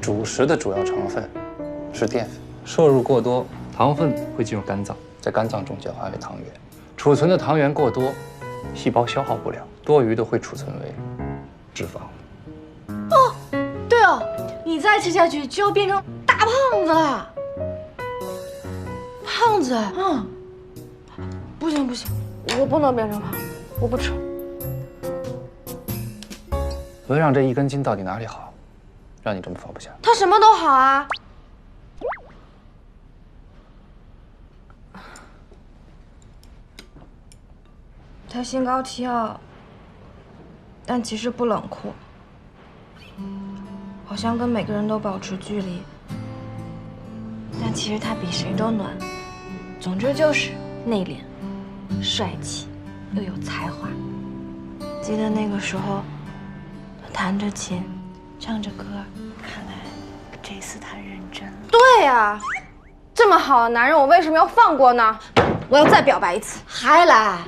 主食的主要成分是淀粉，摄入过多，糖分会进入肝脏，在肝脏中转化为糖原。储存的糖原过多，细胞消耗不了，多余的会储存为脂肪。哦，对哦，你再吃下去就要变成大胖子了。胖子，不行不行，我不能变成胖子，我不吃。文让这一根筋到底哪里好，让你这么放不下？他什么都好啊。他心高气傲，但其实不冷酷，好像跟每个人都保持距离，但其实他比谁都暖。总之就是内敛、帅气，又有才华。记得那个时候，他弹着琴，唱着歌，看来这次他认真了。对呀，这么好的男人，我为什么要放过呢？我要再表白一次，还来？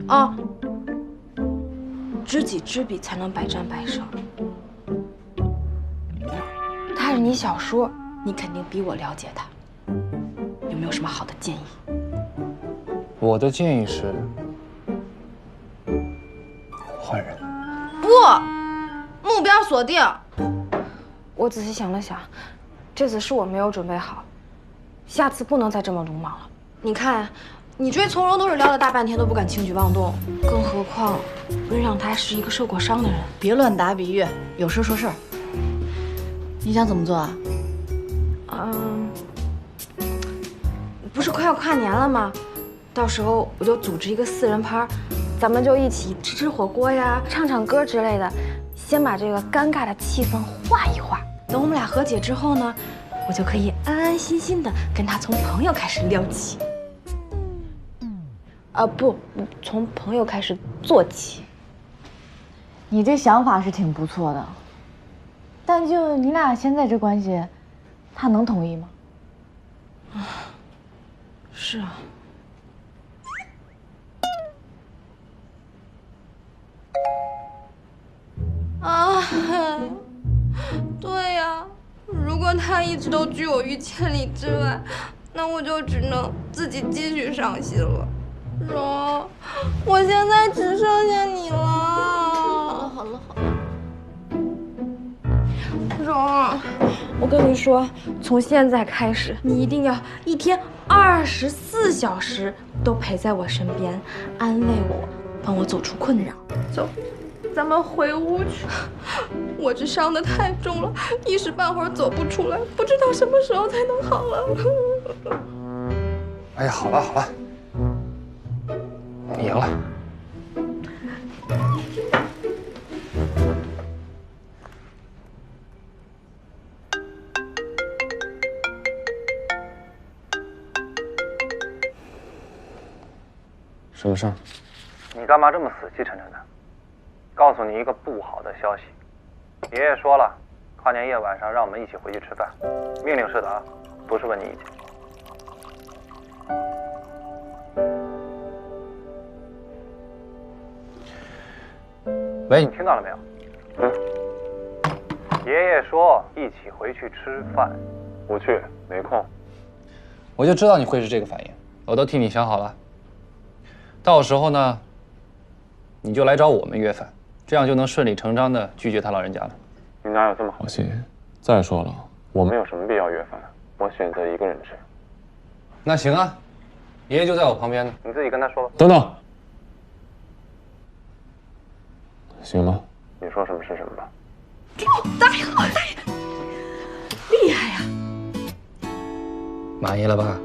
哦，知己知彼才能百战百胜。他是你小叔，你肯定比我了解他。有没有什么好的建议？我的建议是换人。不，目标锁定。我仔细想了想，这次是我没有准备好，下次不能再这么鲁莽了。你看，你追从容都是撩了大半天都不敢轻举妄动，更何况温让他是一个受过伤的人。别乱打比喻，有事说事儿。你想怎么做啊？不是快要跨年了吗？到时候我就组织一个4人趴，咱们就一起吃吃火锅呀，唱唱歌之类的，先把这个尴尬的气氛化一化。等我们俩和解之后呢，我就可以安安心心的跟他从朋友开始聊起。不，从朋友开始做起。你这想法是挺不错的，但就你俩现在这关系，他能同意吗？是啊。对呀，如果他一直都拒我于千里之外，那我就只能自己继续伤心了。蓉，我现在只剩下你了。好了，蓉，我跟你说，从现在开始，你一定要一天24小时都陪在我身边，安慰我，帮我走出困扰。走，咱们回屋去。我这伤得太重了，一时半会儿走不出来，不知道什么时候才能好了。哎呀，好了好了，你赢了。什么事儿？你干嘛这么死气沉沉的？告诉你一个不好的消息，爷爷说了，跨年夜晚上让我们一起回去吃饭，命令式的啊，不是问你意见。喂，你听到了没有？爷爷说一起回去吃饭，不去，没空。我就知道你会是这个反应，我都替你想好了。到时候呢，你就来找我们约饭，这样就能顺理成章的拒绝他老人家了。你哪有这么好心？再说了，我们有什么必要约饭？我选择一个人吃。那行啊，爷爷就在我旁边呢，你自己跟他说吧。等等，行吗？你说什么是什么吧。答应，厉害呀！满意了吧？